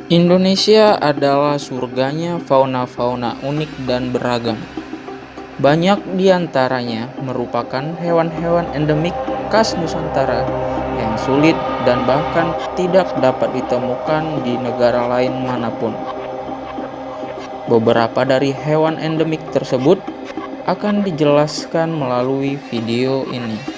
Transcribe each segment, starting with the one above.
Indonesia adalah surganya fauna-fauna unik dan beragam. Banyak di antaranya merupakan hewan-hewan endemik khas Nusantara yang sulit dan bahkan tidak dapat ditemukan di negara lain manapun. Beberapa dari hewan endemik tersebut akan dijelaskan melalui video ini.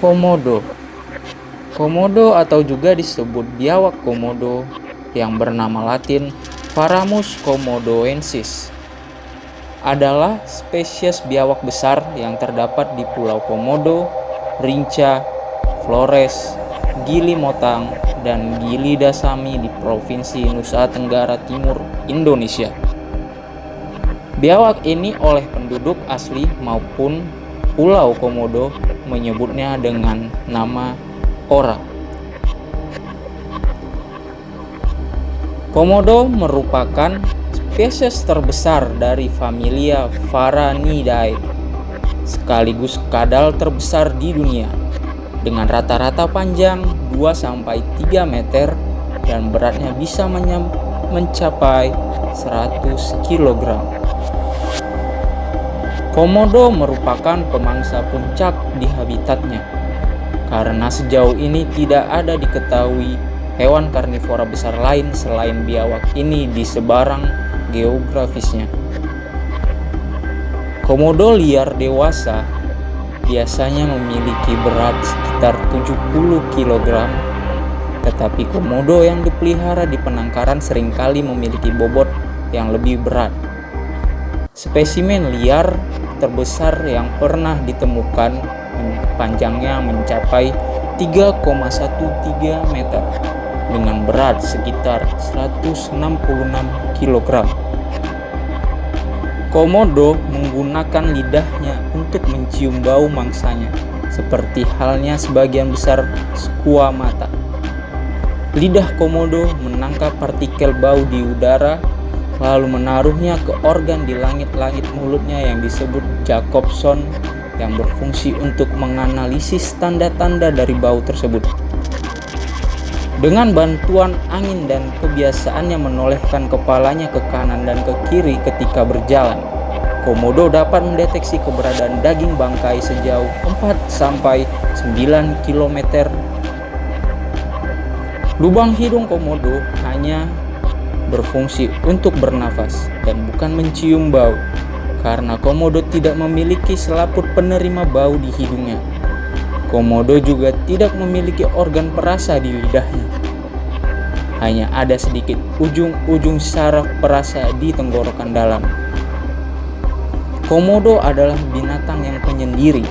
Komodo. Komodo atau juga disebut biawak komodo yang bernama latin Varamus komodoensis adalah spesies biawak besar yang terdapat di Pulau Komodo, Rinca, Flores, Gili Motang, dan Gili Dasami di Provinsi Nusa Tenggara Timur, Indonesia. Biawak ini oleh penduduk asli maupun Pulau Komodo menyebutnya dengan nama ora. Komodo merupakan spesies terbesar dari familia Varanidae, sekaligus kadal terbesar di dunia, dengan rata-rata panjang 2-3 meter dan beratnya bisa mencapai 100 kg. Komodo merupakan pemangsa puncak di habitatnya, karena sejauh ini tidak ada diketahui hewan karnivora besar lain selain biawak ini di sebarang geografisnya. Komodo liar dewasa biasanya memiliki berat sekitar 70 kg, tetapi komodo yang dipelihara di penangkaran seringkali memiliki bobot yang lebih berat. Spesimen liar terbesar yang pernah ditemukan panjangnya mencapai 3,13 meter dengan berat sekitar 166 kg. Komodo menggunakan lidahnya untuk mencium bau mangsanya, seperti halnya sebagian besar squamata. Lidah komodo menangkap partikel bau di udara, lalu menaruhnya ke organ di langit-langit mulutnya yang disebut Jacobson, yang berfungsi untuk menganalisis tanda-tanda dari bau tersebut. Dengan bantuan angin dan kebiasaannya menolehkan kepalanya ke kanan dan ke kiri ketika berjalan, komodo dapat mendeteksi keberadaan daging bangkai sejauh 4-9 km. Lubang hidung komodo hanya berfungsi untuk bernafas dan bukan mencium bau, karena komodo tidak memiliki selaput penerima bau di hidungnya. Komodo juga tidak memiliki organ perasa di lidahnya. Hanya ada sedikit ujung-ujung saraf perasa di tenggorokan dalam. Komodo adalah binatang yang penyendiri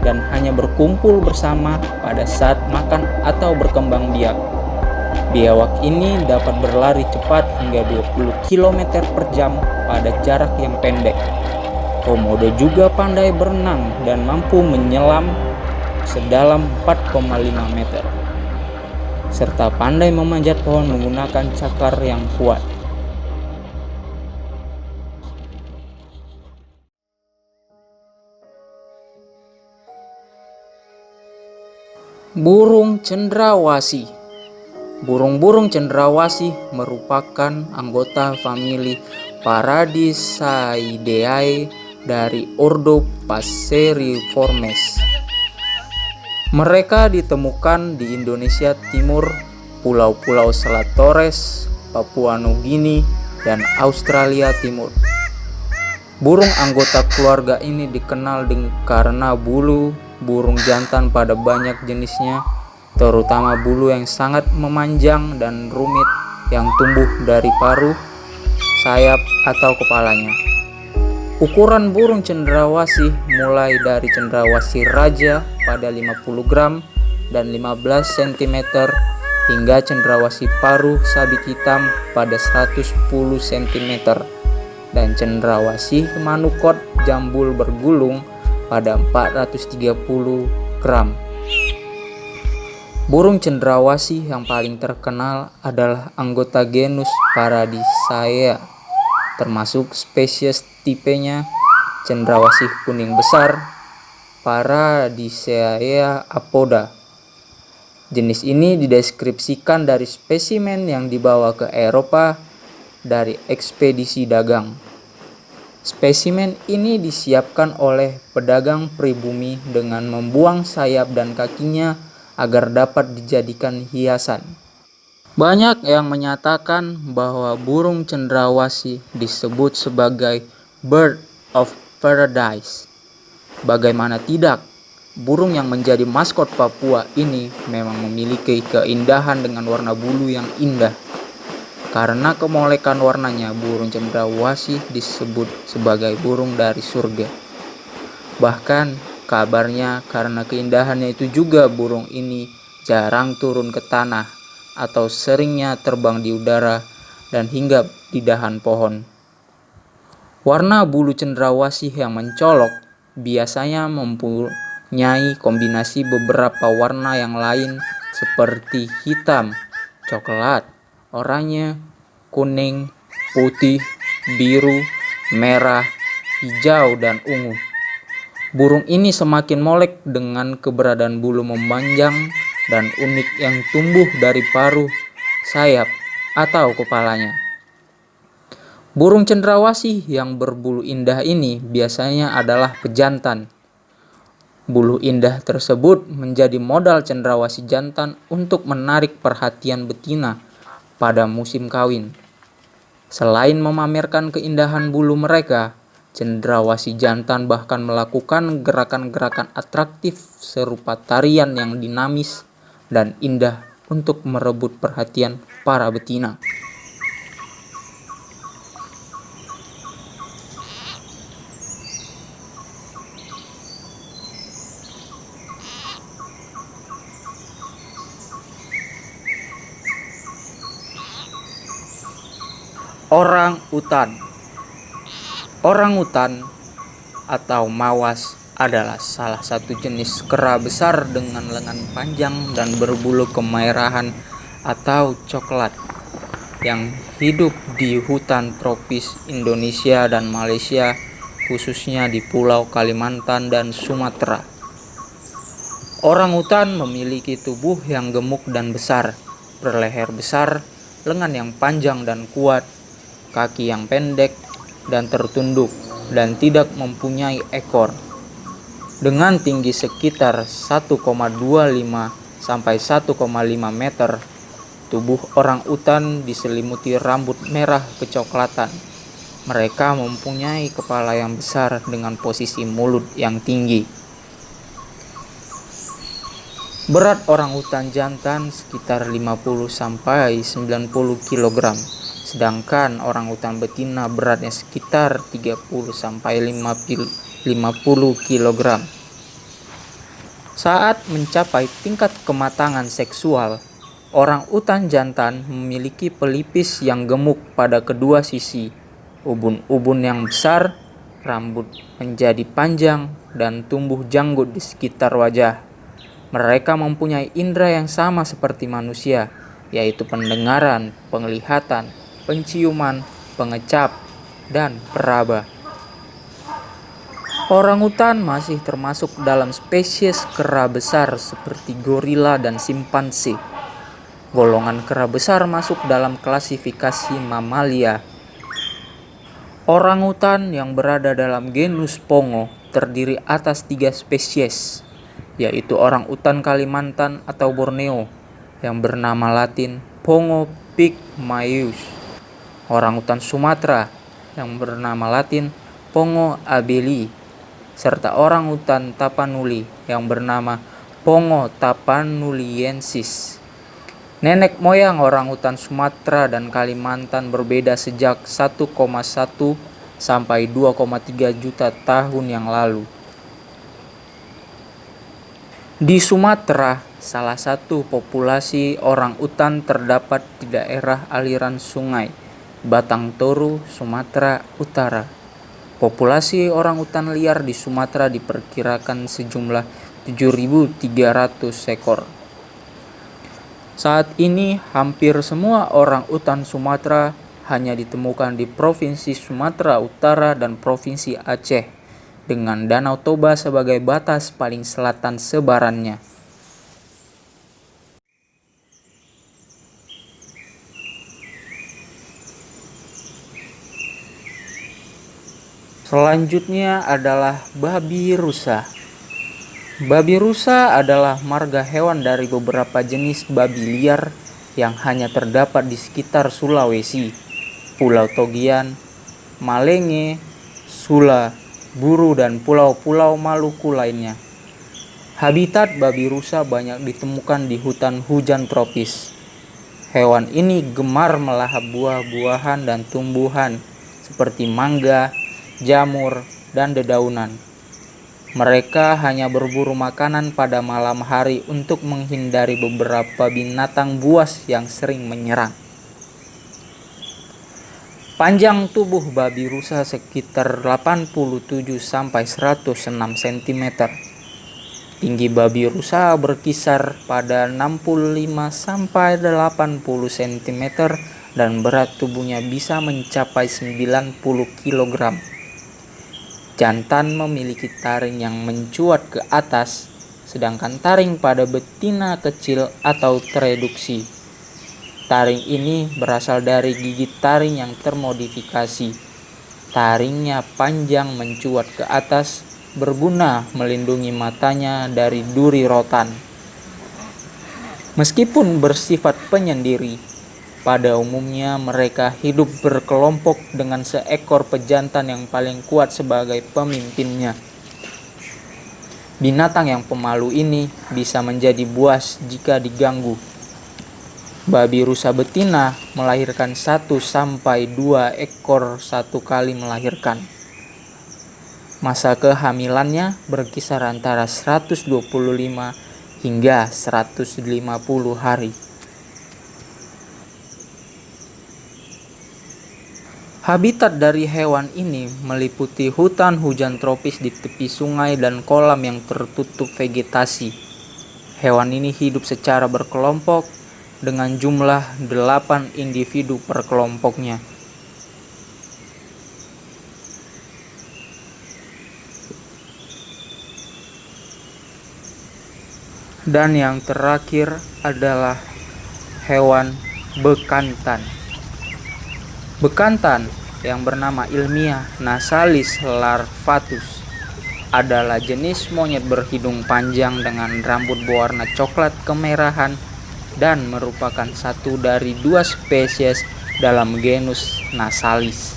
dan hanya berkumpul bersama pada saat makan atau berkembang biak. Biawak ini dapat berlari cepat hingga 20 km per jam pada jarak yang pendek. Komodo juga pandai berenang dan mampu menyelam sedalam 4,5 meter, serta pandai memanjat pohon menggunakan cakar yang kuat. Burung cendrawasih. Burung-burung cendrawasih merupakan anggota famili Paradisaidae dari ordo Passeriformes. Mereka ditemukan di Indonesia Timur, Pulau-Pulau Selat Torres, Papua Nugini, dan Australia Timur. Burung anggota keluarga ini dikenal karena bulu burung jantan pada banyak jenisnya, terutama bulu yang sangat memanjang dan rumit yang tumbuh dari paruh, sayap, atau kepalanya. Ukuran burung cendrawasih mulai dari cendrawasih raja pada 50 gram dan 15 cm hingga cendrawasih paruh sabit hitam pada 110 cm dan cendrawasih manukot jambul bergulung pada 430 gram. Burung cendrawasih yang paling terkenal adalah anggota genus Paradisaea, termasuk spesies tipenya cendrawasih kuning besar Paradisaea apoda. Jenis ini dideskripsikan dari spesimen yang dibawa ke Eropa dari ekspedisi dagang. Spesimen ini disiapkan oleh pedagang pribumi dengan membuang sayap dan kakinya agar dapat dijadikan hiasan. Banyak yang menyatakan bahwa burung cendrawasih disebut sebagai bird of paradise. Bagaimana tidak, burung yang menjadi maskot Papua ini memang memiliki keindahan dengan warna bulu yang indah. Karena kemolekan warnanya, burung cendrawasih disebut sebagai burung dari surga. Bahkan kabarnya karena keindahannya itu juga burung ini jarang turun ke tanah atau seringnya terbang di udara dan hinggap di dahan pohon. Warna bulu cendrawasih yang mencolok biasanya mempunyai kombinasi beberapa warna yang lain seperti hitam, coklat, oranye, kuning, putih, biru, merah, hijau, dan ungu. Burung ini semakin molek dengan keberadaan bulu memanjang dan unik yang tumbuh dari paruh, sayap, atau kepalanya. Burung cendrawasih yang berbulu indah ini biasanya adalah pejantan. Bulu indah tersebut menjadi modal cendrawasih jantan untuk menarik perhatian betina pada musim kawin. Selain memamerkan keindahan bulu mereka, cendrawasih jantan bahkan melakukan gerakan-gerakan atraktif serupa tarian yang dinamis dan indah untuk merebut perhatian para betina. Orang utan. Orang utan atau mawas adalah salah satu jenis kera besar dengan lengan panjang dan berbulu kemerahan atau coklat yang hidup di hutan tropis Indonesia dan Malaysia, khususnya di Pulau Kalimantan dan Sumatera. Orang utan memiliki tubuh yang gemuk dan besar, berleher besar, lengan yang panjang dan kuat, kaki yang pendek dan tertunduk, dan tidak mempunyai ekor. Dengan tinggi sekitar 1,25 sampai 1,5 meter, tubuh orang utan diselimuti rambut merah kecoklatan. Mereka mempunyai kepala yang besar dengan posisi mulut yang tinggi. Berat orang utan jantan sekitar 50 sampai 90 kg. Sedangkan orang utan betina beratnya sekitar 30 sampai 50 kg. Saat mencapai tingkat kematangan seksual, orang utan jantan memiliki pelipis yang gemuk pada kedua sisi, ubun-ubun yang besar, rambut menjadi panjang, dan tumbuh janggut di sekitar wajah. Mereka mempunyai indera yang sama seperti manusia, yaitu pendengaran, penglihatan, penciuman, pengecap, dan peraba. Orangutan masih termasuk dalam spesies kera besar seperti gorila dan simpanse. Golongan kera besar masuk dalam klasifikasi mamalia. Orangutan yang berada dalam genus Pongo terdiri atas 3 spesies, yaitu orangutan Kalimantan atau Borneo yang bernama Latin Pongo pygmaeus, orangutan Sumatera yang bernama Latin Pongo abeli, serta orangutan Tapanuli yang bernama Pongo tapanuliensis. Nenek moyang orangutan Sumatera dan Kalimantan berbeda sejak 1,1 sampai 2,3 juta tahun yang lalu. Di Sumatera, salah satu populasi orangutan terdapat di daerah aliran sungai Batang Toru, Sumatera Utara. Populasi orangutan liar di Sumatera diperkirakan sejumlah 7.300 ekor. Saat ini hampir semua orangutan Sumatera hanya ditemukan di Provinsi Sumatera Utara dan Provinsi Aceh, dengan Danau Toba sebagai batas paling selatan sebarannya. Selanjutnya adalah babi rusa. Babi rusa adalah marga hewan dari beberapa jenis babi liar yang hanya terdapat di sekitar Sulawesi, Pulau Togian, Malenge, Sula, Buru, dan pulau-pulau Maluku lainnya. Habitat babi rusa banyak ditemukan di hutan hujan tropis. Hewan ini gemar melahap buah-buahan dan tumbuhan seperti mangga, jamur, dan dedaunan. Mereka hanya berburu makanan pada malam hari untuk menghindari beberapa binatang buas yang sering menyerang. Panjang tubuh babi rusa sekitar 87-106 cm. Tinggi babi rusa berkisar pada 65-80 cm dan berat tubuhnya bisa mencapai 90 kg. Jantan memiliki taring yang mencuat ke atas, sedangkan taring pada betina kecil atau tereduksi. Taring ini berasal dari gigi taring yang termodifikasi. Taringnya panjang mencuat ke atas, berguna melindungi matanya dari duri rotan. Meskipun bersifat penyendiri, pada umumnya mereka hidup berkelompok dengan seekor pejantan yang paling kuat sebagai pemimpinnya. Binatang yang pemalu ini bisa menjadi buas jika diganggu. Babi rusa betina melahirkan 1-2 ekor satu kali melahirkan. Masa kehamilannya berkisar antara 125 hingga 150 hari. Habitat dari hewan ini meliputi hutan hujan tropis di tepi sungai dan kolam yang tertutup vegetasi. Hewan ini hidup secara berkelompok dengan jumlah 8 individu per kelompoknya. Dan yang terakhir adalah hewan bekantan. Bekantan yang bernama ilmiah Nasalis larvatus adalah jenis monyet berhidung panjang dengan rambut berwarna coklat kemerahan dan merupakan satu dari 2 spesies dalam genus Nasalis.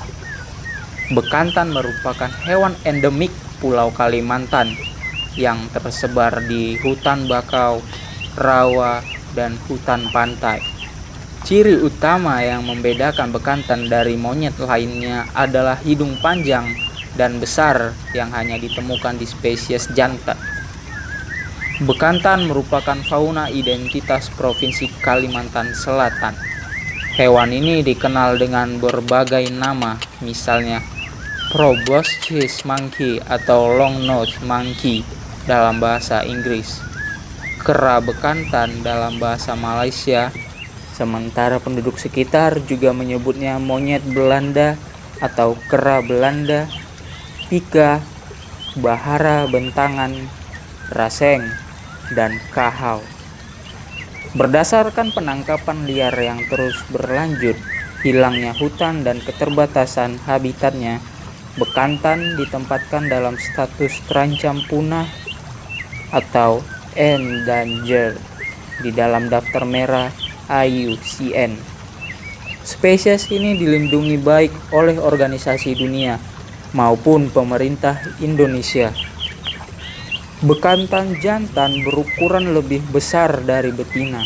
Bekantan merupakan hewan endemik Pulau Kalimantan yang tersebar di hutan bakau, rawa, dan hutan pantai. Ciri utama yang membedakan bekantan dari monyet lainnya adalah hidung panjang dan besar yang hanya ditemukan di spesies jantan. Bekantan merupakan fauna identitas Provinsi Kalimantan Selatan. Hewan ini dikenal dengan berbagai nama, misalnya proboscis monkey atau long-nosed monkey dalam bahasa Inggris, kera bekantan dalam bahasa Malaysia, sementara penduduk sekitar juga menyebutnya monyet Belanda atau kera Belanda, pika, bahara bentangan, raseng, dan kahau. Berdasarkan penangkapan liar yang terus berlanjut, hilangnya hutan dan keterbatasan habitatnya, bekantan ditempatkan dalam status terancam punah atau endangered di dalam daftar merah IUCN. Spesies ini dilindungi baik oleh organisasi dunia maupun pemerintah Indonesia. Bekantan jantan berukuran lebih besar dari betina.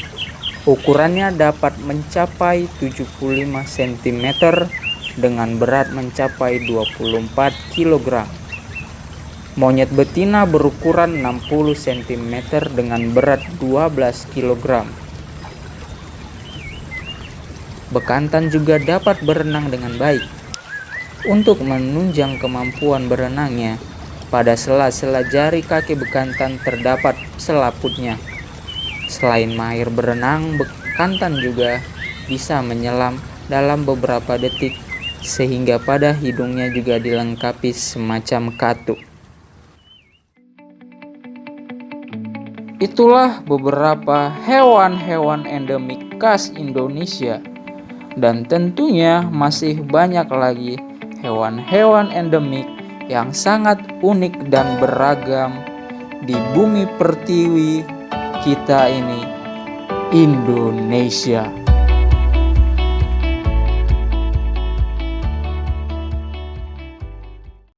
Ukurannya dapat mencapai 75 cm dengan berat mencapai 24 kg. Monyet betina berukuran 60 cm dengan berat 12 kg. Bekantan juga dapat berenang dengan baik. Untuk menunjang kemampuan berenangnya, pada sela-sela jari kaki bekantan terdapat selaputnya. Selain mahir berenang, bekantan juga bisa menyelam dalam beberapa detik, sehingga pada hidungnya juga dilengkapi semacam katup. Itulah beberapa hewan-hewan endemik khas Indonesia, dan tentunya masih banyak lagi hewan-hewan endemik yang sangat unik dan beragam di bumi pertiwi kita ini, Indonesia.